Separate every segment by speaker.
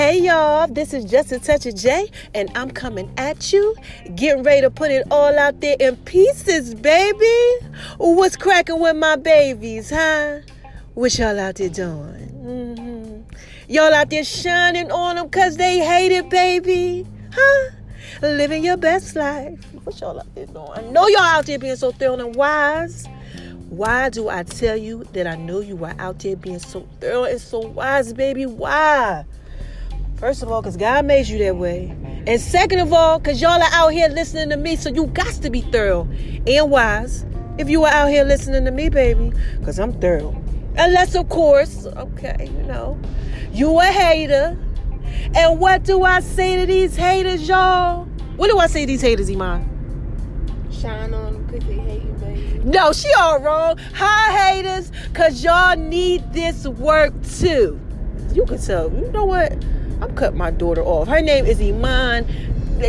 Speaker 1: Hey y'all, this is Just a Touch of J, and I'm coming at you, getting ready to put it all out there in pieces, baby. What's cracking with my babies, huh? What y'all out there doing? Y'all out there shining on them because they hate it, baby, huh? Living your best life. What y'all out there doing? I know y'all out there being so thorough and wise. Why do I tell you that I know you are out there being so thorough and so wise, baby? Why? First of all, because God made you that way. And second of all, because y'all are out here listening to me, so you got to be thorough and wise if you are out here listening to me, baby, because I'm thorough. Unless, of course, okay, you a hater. And what do I say to these haters, y'all? What do I say to these haters, Iman?
Speaker 2: Shine on them because they hate you, baby.
Speaker 1: No, she all wrong. Hi, haters, because y'all need this work, too. You can tell. You know what? I'm cutting my daughter off. Her name is Iman.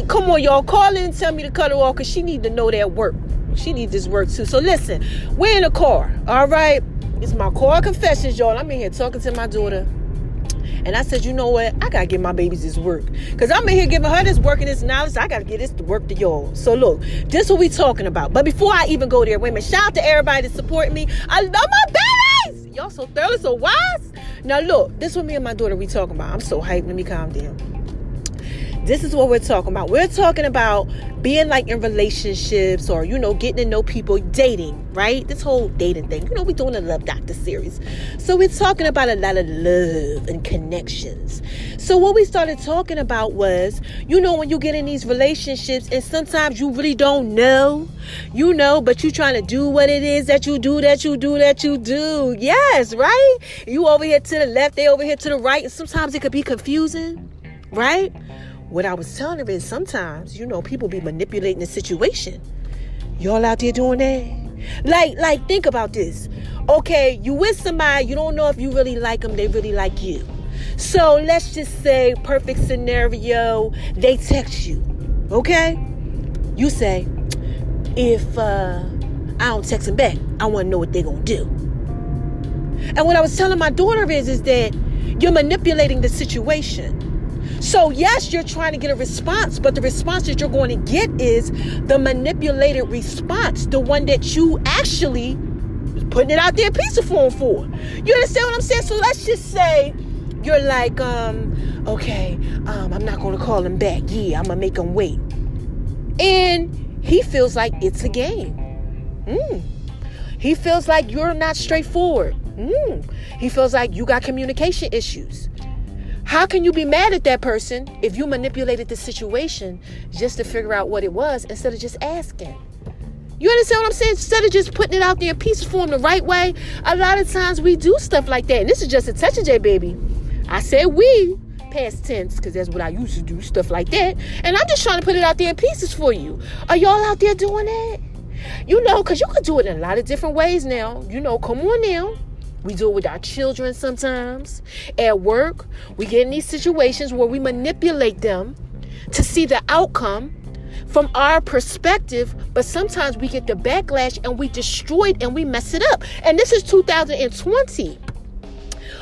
Speaker 1: Come on, y'all. Call in and tell me to cut her off because she need to know that work. She needs this work, too. So, listen. We're in a car, all right? It's my car confessions, y'all. I'm in here talking to my daughter. And I said, you know what? I got to give my babies this work. Because I'm in here giving her this work and this knowledge. I got to give this work to y'all. So, look. This is what we talking about. But before I even go there, wait a minute. Shout out to everybody that support me. I love my babies. Y'all so thorough, so wise. Now, look. This is what me and my daughter we talking about. I'm so hyped. Let me calm down. This is what we're talking about. We're talking about being like in relationships or, getting to know people, dating, right? This whole dating thing. We're doing a Love Doctor series. So we're talking about a lot of love and connections. So what we started talking about was, when you get in these relationships and sometimes you really don't know, but you trying to do what it is that you do. Yes, right? You over here to the left, they over here to the right. And sometimes it could be confusing, right? What I was telling her is sometimes, people be manipulating the situation. Y'all out there doing that? Like, think about this. Okay, you with somebody, you don't know if you really like them, they really like you. So let's just say, perfect scenario, they text you, okay? You say, if I don't text them back, I want to know what they're going to do. And what I was telling my daughter is that you're manipulating the situation. So, yes, you're trying to get a response, but the response that you're going to get is the manipulated response, the one that you actually putting it out there in pizza form for. You understand what I'm saying? So let's just say you're like, okay, I'm not going to call him back. Yeah, I'm going to make him wait. And he feels like it's a game. He feels like you're not straightforward. He feels like you got communication issues. How can you be mad at that person if you manipulated the situation just to figure out what it was instead of just asking? You understand what I'm saying? Instead of just putting it out there in piece form the right way, a lot of times we do stuff like that. And this is just a touch of J, baby. I said we, past tense, because that's what I used to do, stuff like that. And I'm just trying to put it out there in pieces for you. Are y'all out there doing that? Because you could do it in a lot of different ways now. Come on now. We do it with our children sometimes. At work, we get in these situations where we manipulate them to see the outcome from our perspective, but sometimes we get the backlash and we destroy it and we mess it up. And this is 2020.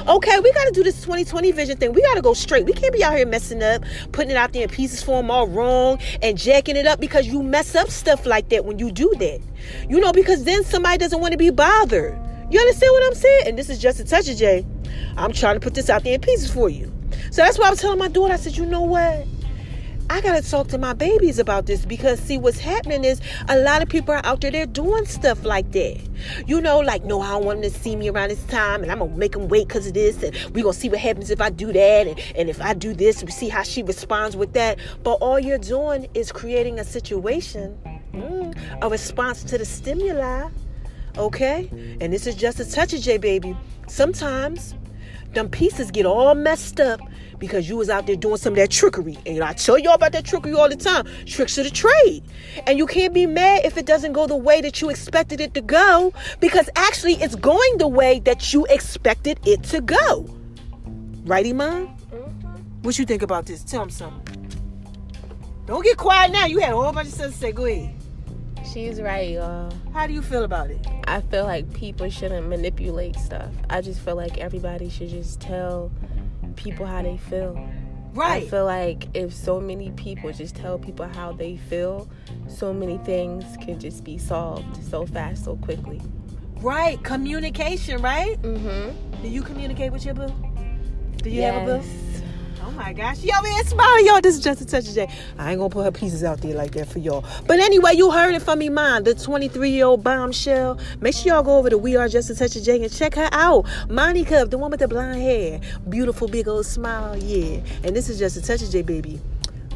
Speaker 1: Okay, we got to do this 2020 vision thing. We got to go straight. We can't be out here messing up, putting it out there in pieces form all wrong and jacking it up because you mess up stuff like that when you do that. Because then somebody doesn't want to be bothered. You understand what I'm saying? And this is just a touch of J. I'm trying to put this out there in pieces for you. So that's why I was telling my daughter, I said, you know what? I got to talk to my babies about this because, see, what's happening is a lot of people are out there, they're doing stuff like that. Like, no, I don't want them to see me around this time and I'm going to make them wait because of this. And we're going to see what happens if I do that. And if I do this, we see how she responds with that. But all you're doing is creating a situation, a response to the stimuli. Okay? And this is just a touch of J, baby. Sometimes them pieces get all messed up because you was out there doing some of that trickery. And I tell y'all about that trickery all the time. Tricks of the trade. And you can't be mad if it doesn't go the way that you expected it to go, because actually it's going the way that you expected it to go. Right, Iman? What you think about this? Tell them something. Don't get quiet now. You had a whole bunch of stuff to say. Go ahead.
Speaker 2: She's right, y'all.
Speaker 1: How do you feel about it?
Speaker 2: I feel like people shouldn't manipulate stuff. I just feel like everybody should just tell people how they feel.
Speaker 1: Right.
Speaker 2: I feel like if so many people just tell people how they feel, so many things can just be solved so fast, so quickly.
Speaker 1: Right. Communication, right?
Speaker 2: Mm-hmm.
Speaker 1: Do you communicate with your boo? Do you
Speaker 2: Yes.
Speaker 1: have a boo? Oh my gosh. Yo, man, smiling, y'all. This is just a touch of J. I ain't gonna put her pieces out there like that for y'all. But anyway, you heard it from Iman, the 23-year-old bombshell. Make sure y'all go over to We Are Just a Touch of J and check her out. Monica, the one with the blonde hair. Beautiful, big old smile, yeah. And this is Just a Touch of J, baby.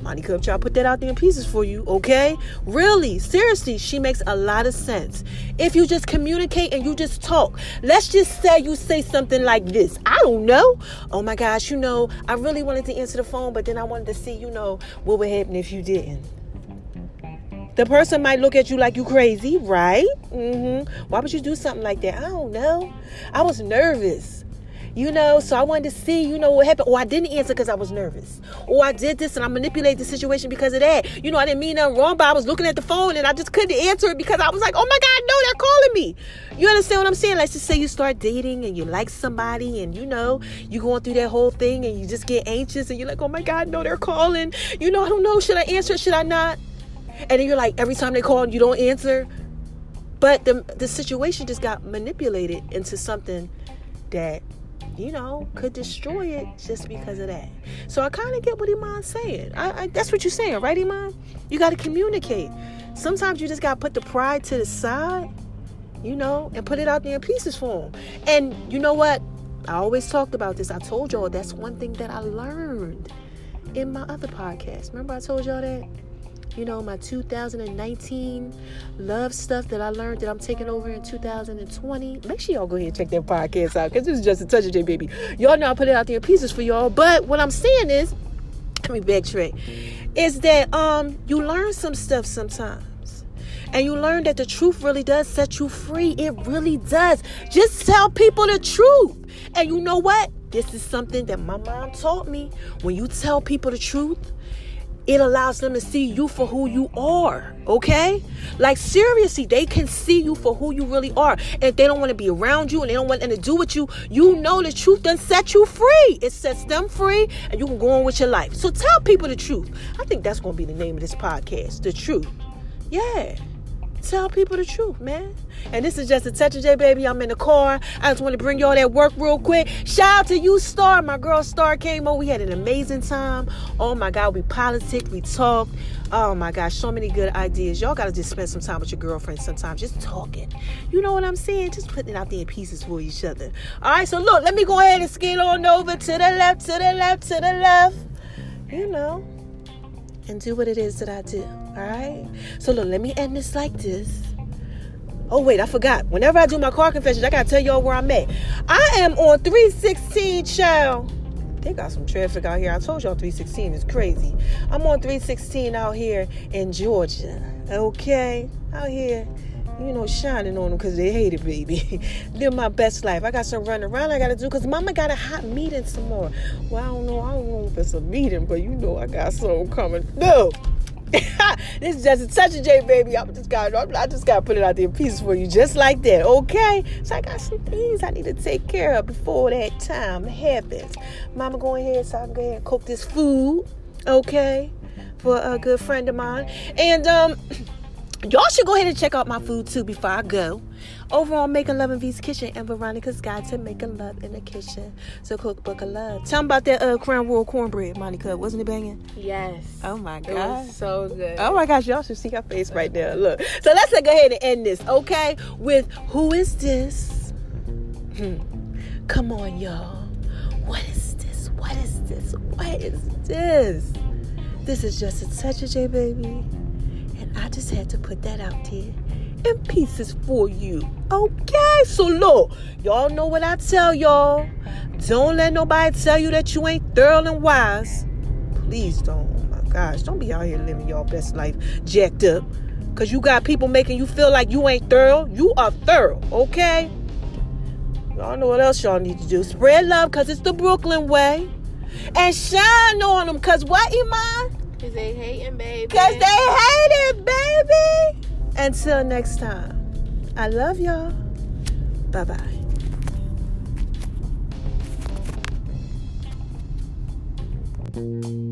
Speaker 1: Monica, try to put that out there in pieces for you, okay? Really, seriously, she makes a lot of sense. If you just communicate and you just talk, let's just say you say something like this. I don't know. Oh my gosh, I really wanted to answer the phone, but then I wanted to see, what would happen if you didn't. The person might look at you like you crazy, right? Why would you do something like that? I don't know. I was nervous. So I wanted to see, what happened. Or I didn't answer because I was nervous. Or I did this and I manipulated the situation because of that. I didn't mean nothing wrong, but I was looking at the phone and I just couldn't answer it because I was like, oh my God, no, they're calling me. You understand what I'm saying? Let's just say you start dating and you like somebody and, you're going through that whole thing and you just get anxious and you're like, oh my God, no, they're calling. I don't know. Should I answer? Should I not? And then you're like, every time they call, you don't answer. But the situation just got manipulated into something that could destroy it just because of that. So I kind of get what Iman's saying. I that's what you're saying, right, Iman? You got to communicate. Sometimes you just got to put the pride to the side, and put it out there in pieces for them. And you know what? I always talked about this. I told y'all that's one thing that I learned in my other podcast. Remember I told y'all that? My 2019 love stuff that I learned that I'm taking over in 2020. Make sure y'all go ahead and check that podcast out because this is Just a Touch of J, baby. Y'all know I put it out there in pieces for y'all. But what I'm saying is, let me backtrack, is that you learn some stuff sometimes. And you learn that the truth really does set you free. It really does. Just tell people the truth. And you know what? This is something that my mom taught me. When you tell people the truth, it allows them to see you for who you are, okay? Like, seriously, they can see you for who you really are. And if they don't want to be around you and they don't want anything to do with you, the truth doesn't set you free. It sets them free, and you can go on with your life. So tell people the truth. I think that's going to be the name of this podcast, The Truth. Yeah. Tell people the truth, man. And this is Just a Touch of J, baby. I'm in the car. I just want to bring y'all that work real quick. Shout out to you, Star. My girl Star came over. We had an amazing time. Oh my God, we politicked, we talked. Oh my gosh, so many good ideas. Y'all got to just spend some time with your girlfriend sometimes, just talking. You know what I'm saying? Just putting it out there in pieces for each other. All right, so look, let me go ahead and skate on over to the left, to the left, to the left. And do what it is that I do. All right? So look, let me end this like this. Oh, wait, I forgot. Whenever I do my car confessions, I got to tell y'all where I'm at. I am on 316, child. They got some traffic out here. I told y'all 316 is crazy. I'm on 316 out here in Georgia. Okay? Out here, shining on them because they hate it, baby. Live my best life. I got some running around I got to do because Mama got a hot meeting some more. Well, I don't know if it's a meeting, but I got something coming. No. This is Just a Touch of J, baby. I just got to put it out there in pieces for you just like that, okay? So I got some things I need to take care of before that time happens. Mama, go ahead so I can go ahead and cook this food, okay? For a good friend of mine. And, y'all should go ahead and check out my food too before I go. Over on Making Love in V's Kitchen and Veronica's Guide to Making Love in the Kitchen. So cookbook of love. Tell them about that Crown Royal cornbread, Monica. Wasn't it banging?
Speaker 2: Yes.
Speaker 1: Oh my
Speaker 2: It
Speaker 1: God.
Speaker 2: was so good.
Speaker 1: Oh my gosh, y'all should see her face right there. Look. So let's go ahead and end this, okay? With Who Is This? Come on, y'all. What is this? What is this? What is this? This is Just a Touch of J, baby. And I just had to put that out there in pieces for you. Okay, so look, y'all know what I tell y'all. Don't let nobody tell you that you ain't thorough and wise. Please don't. Oh my gosh, don't be out here living your best life jacked up. Because you got people making you feel like you ain't thorough. You are thorough, okay? Y'all know what else y'all need to do. Spread love because it's the Brooklyn way. And shine on them because what, Iman?
Speaker 2: Because they hating, baby.
Speaker 1: Because they hate it, baby. Until next time, I love y'all. Bye-bye. it.